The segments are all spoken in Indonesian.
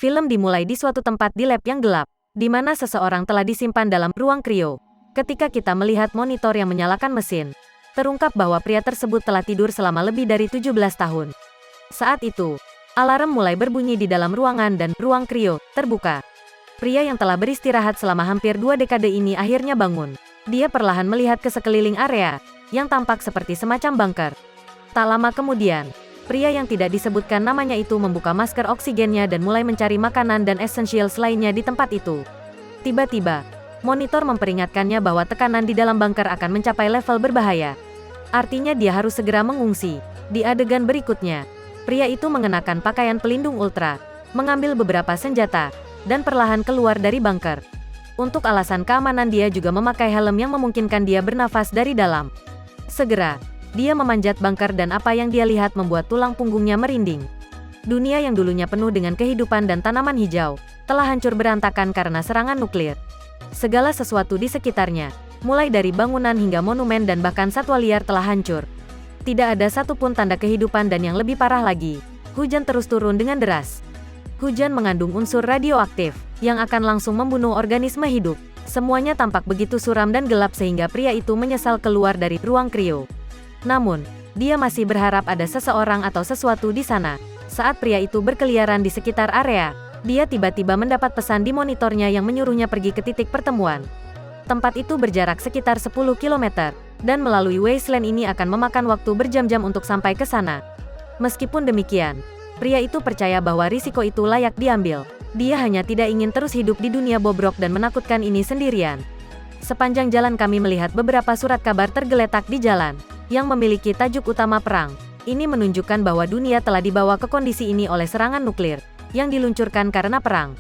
Film dimulai di suatu tempat di lab yang gelap, di mana seseorang telah disimpan dalam ruang krio. Ketika kita melihat monitor yang menyalakan mesin, terungkap bahwa pria tersebut telah tidur selama lebih dari 17 tahun. Saat itu, alarm mulai berbunyi di dalam ruangan dan ruang krio terbuka. Pria yang telah beristirahat selama hampir 2 dekade ini akhirnya bangun. Dia perlahan melihat ke sekeliling area, yang tampak seperti semacam bunker. Tak lama kemudian, pria yang tidak disebutkan namanya itu membuka masker oksigennya dan mulai mencari makanan dan essentials lainnya di tempat itu. Tiba-tiba, monitor memperingatkannya bahwa tekanan di dalam bunker akan mencapai level berbahaya. Artinya dia harus segera mengungsi. Di adegan berikutnya, pria itu mengenakan pakaian pelindung ultra, mengambil beberapa senjata, dan perlahan keluar dari bunker. Untuk alasan keamanan dia juga memakai helm yang memungkinkan dia bernafas dari dalam. Segera, dia memanjat bunker dan apa yang dia lihat membuat tulang punggungnya merinding. Dunia yang dulunya penuh dengan kehidupan dan tanaman hijau, telah hancur berantakan karena serangan nuklir. Segala sesuatu di sekitarnya, mulai dari bangunan hingga monumen dan bahkan satwa liar telah hancur. Tidak ada satupun tanda kehidupan dan yang lebih parah lagi, hujan terus turun dengan deras. Hujan mengandung unsur radioaktif, yang akan langsung membunuh organisme hidup. Semuanya tampak begitu suram dan gelap sehingga pria itu menyesal keluar dari ruang krio. Namun, dia masih berharap ada seseorang atau sesuatu di sana. Saat pria itu berkeliaran di sekitar area, dia tiba-tiba mendapat pesan di monitornya yang menyuruhnya pergi ke titik pertemuan. Tempat itu berjarak sekitar 10 km, dan melalui wasteland ini akan memakan waktu berjam-jam untuk sampai ke sana. Meskipun demikian, pria itu percaya bahwa risiko itu layak diambil. Dia hanya tidak ingin terus hidup di dunia bobrok dan menakutkan ini sendirian. Sepanjang jalan kami melihat beberapa surat kabar tergeletak di jalan, yang memiliki tajuk utama perang. Ini menunjukkan bahwa dunia telah dibawa ke kondisi ini oleh serangan nuklir, yang diluncurkan karena perang.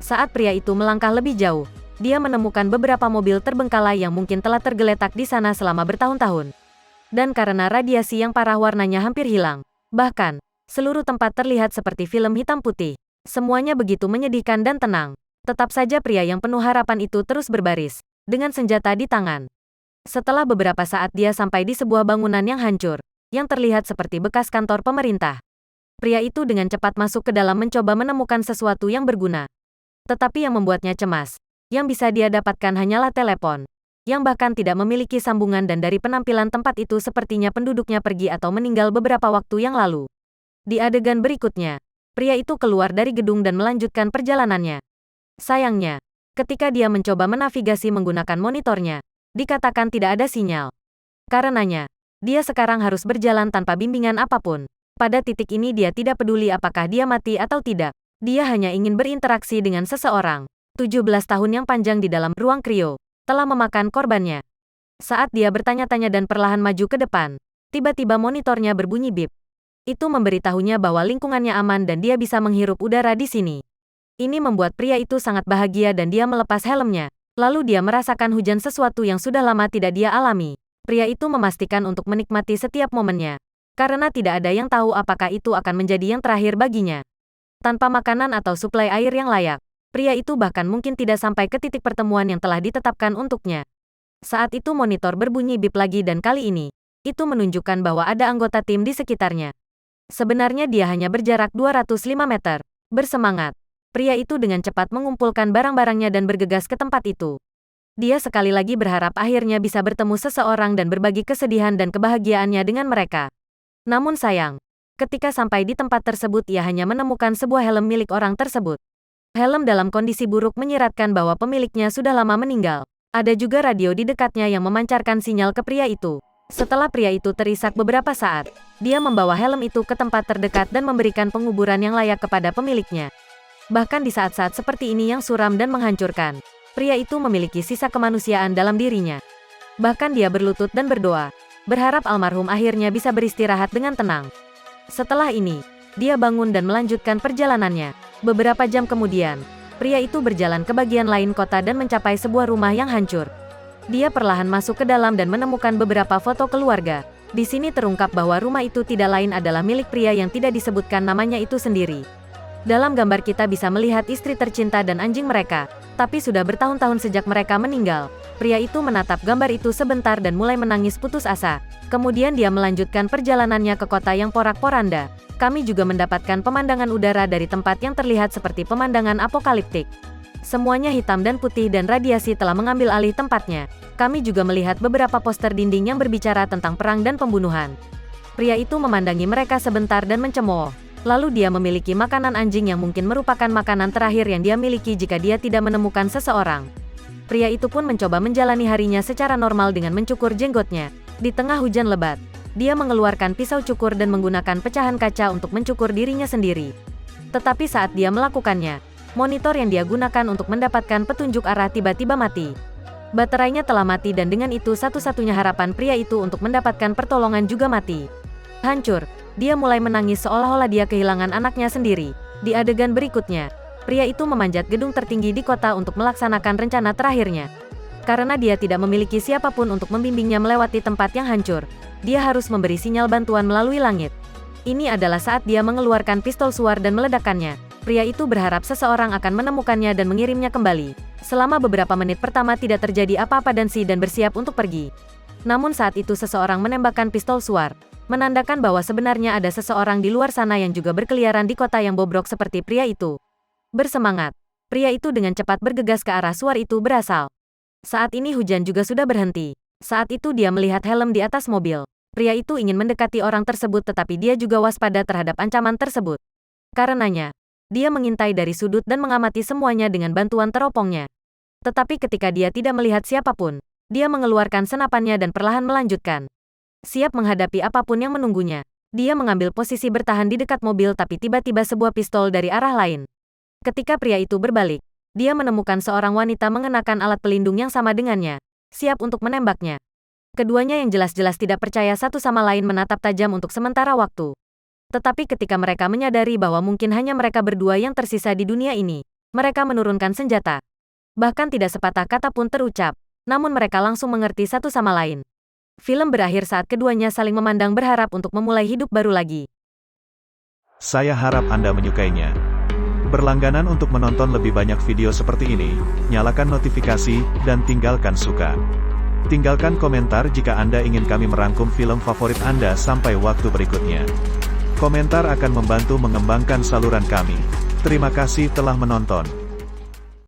Saat pria itu melangkah lebih jauh, dia menemukan beberapa mobil terbengkalai yang mungkin telah tergeletak di sana selama bertahun-tahun. Dan karena radiasi yang parah warnanya hampir hilang. Bahkan, seluruh tempat terlihat seperti film hitam putih. Semuanya begitu menyedihkan dan tenang. Tetap saja pria yang penuh harapan itu terus berbaris, dengan senjata di tangan. Setelah beberapa saat dia sampai di sebuah bangunan yang hancur, yang terlihat seperti bekas kantor pemerintah. Pria itu dengan cepat masuk ke dalam mencoba menemukan sesuatu yang berguna. Tetapi yang membuatnya cemas, yang bisa dia dapatkan hanyalah telepon, yang bahkan tidak memiliki sambungan dan dari penampilan tempat itu sepertinya penduduknya pergi atau meninggal beberapa waktu yang lalu. Di adegan berikutnya, pria itu keluar dari gedung dan melanjutkan perjalanannya. Sayangnya, ketika dia mencoba menavigasi menggunakan monitornya, dikatakan tidak ada sinyal. Karenanya, dia sekarang harus berjalan tanpa bimbingan apapun. Pada titik ini dia tidak peduli apakah dia mati atau tidak. Dia hanya ingin berinteraksi dengan seseorang. 17 tahun yang panjang di dalam ruang krio, telah memakan korbannya. Saat dia bertanya-tanya dan perlahan maju ke depan, tiba-tiba monitornya berbunyi bip. Itu memberitahunya bahwa lingkungannya aman dan dia bisa menghirup udara di sini. Ini membuat pria itu sangat bahagia dan dia melepas helmnya. Lalu dia merasakan hujan sesuatu yang sudah lama tidak dia alami. Pria itu memastikan untuk menikmati setiap momennya. Karena tidak ada yang tahu apakah itu akan menjadi yang terakhir baginya. Tanpa makanan atau suplai air yang layak, pria itu bahkan mungkin tidak sampai ke titik pertemuan yang telah ditetapkan untuknya. Saat itu monitor berbunyi bip lagi dan kali ini, itu menunjukkan bahwa ada anggota tim di sekitarnya. Sebenarnya dia hanya berjarak 205 meter. Bersemangat, pria itu dengan cepat mengumpulkan barang-barangnya dan bergegas ke tempat itu. Dia sekali lagi berharap akhirnya bisa bertemu seseorang dan berbagi kesedihan dan kebahagiaannya dengan mereka. Namun sayang, ketika sampai di tempat tersebut ia hanya menemukan sebuah helm milik orang tersebut. Helm dalam kondisi buruk menyiratkan bahwa pemiliknya sudah lama meninggal. Ada juga radio di dekatnya yang memancarkan sinyal ke pria itu. Setelah pria itu terisak beberapa saat, dia membawa helm itu ke tempat terdekat dan memberikan penguburan yang layak kepada pemiliknya. Bahkan di saat-saat seperti ini yang suram dan menghancurkan, pria itu memiliki sisa kemanusiaan dalam dirinya. Bahkan dia berlutut dan berdoa, berharap almarhum akhirnya bisa beristirahat dengan tenang. Setelah ini, dia bangun dan melanjutkan perjalanannya. Beberapa jam kemudian, pria itu berjalan ke bagian lain kota dan mencapai sebuah rumah yang hancur. Dia perlahan masuk ke dalam dan menemukan beberapa foto keluarga. Di sini terungkap bahwa rumah itu tidak lain adalah milik pria yang tidak disebutkan namanya itu sendiri. Dalam gambar kita bisa melihat istri tercinta dan anjing mereka, tapi sudah bertahun-tahun sejak mereka meninggal. Pria itu menatap gambar itu sebentar dan mulai menangis putus asa. Kemudian dia melanjutkan perjalanannya ke kota yang porak-poranda. Kami juga mendapatkan pemandangan udara dari tempat yang terlihat seperti pemandangan apokaliptik. Semuanya hitam dan putih dan radiasi telah mengambil alih tempatnya. Kami juga melihat beberapa poster dinding yang berbicara tentang perang dan pembunuhan. Pria itu memandangi mereka sebentar dan mencemooh. Lalu dia memiliki makanan anjing yang mungkin merupakan makanan terakhir yang dia miliki jika dia tidak menemukan seseorang. Pria itu pun mencoba menjalani harinya secara normal dengan mencukur jenggotnya. Di tengah hujan lebat, dia mengeluarkan pisau cukur dan menggunakan pecahan kaca untuk mencukur dirinya sendiri. Tetapi saat dia melakukannya, monitor yang dia gunakan untuk mendapatkan petunjuk arah tiba-tiba mati. Baterainya telah mati dan dengan itu satu-satunya harapan pria itu untuk mendapatkan pertolongan juga mati. Hancur, dia mulai menangis seolah-olah dia kehilangan anaknya sendiri. Di adegan berikutnya, pria itu memanjat gedung tertinggi di kota untuk melaksanakan rencana terakhirnya. Karena dia tidak memiliki siapapun untuk membimbingnya melewati tempat yang hancur, dia harus memberi sinyal bantuan melalui langit. Ini adalah saat dia mengeluarkan pistol suar dan meledakkannya. Pria itu berharap seseorang akan menemukannya dan mengirimnya kembali. Selama beberapa menit pertama tidak terjadi apa-apa dan bersiap untuk pergi. Namun saat itu seseorang menembakkan pistol suar, menandakan bahwa sebenarnya ada seseorang di luar sana yang juga berkeliaran di kota yang bobrok seperti pria itu. Bersemangat, pria itu dengan cepat bergegas ke arah suar itu berasal. Saat ini hujan juga sudah berhenti. Saat itu dia melihat helm di atas mobil. Pria itu ingin mendekati orang tersebut tetapi dia juga waspada terhadap ancaman tersebut. Karenanya, dia mengintai dari sudut dan mengamati semuanya dengan bantuan teropongnya. Tetapi ketika dia tidak melihat siapapun, dia mengeluarkan senapannya dan perlahan melanjutkan. Siap menghadapi apapun yang menunggunya. Dia mengambil posisi bertahan di dekat mobil tapi tiba-tiba sebuah pistol dari arah lain. Ketika pria itu berbalik, dia menemukan seorang wanita mengenakan alat pelindung yang sama dengannya, siap untuk menembaknya. Keduanya yang jelas-jelas tidak percaya satu sama lain menatap tajam untuk sementara waktu. Tetapi ketika mereka menyadari bahwa mungkin hanya mereka berdua yang tersisa di dunia ini, mereka menurunkan senjata. Bahkan tidak sepatah kata pun terucap, namun mereka langsung mengerti satu sama lain. Film berakhir saat keduanya saling memandang berharap untuk memulai hidup baru lagi. Saya harap Anda menyukainya. Berlangganan untuk menonton lebih banyak video seperti ini, nyalakan notifikasi, dan tinggalkan suka. Tinggalkan komentar jika Anda ingin kami merangkum film favorit Anda sampai waktu berikutnya. Komentar akan membantu mengembangkan saluran kami. Terima kasih telah menonton.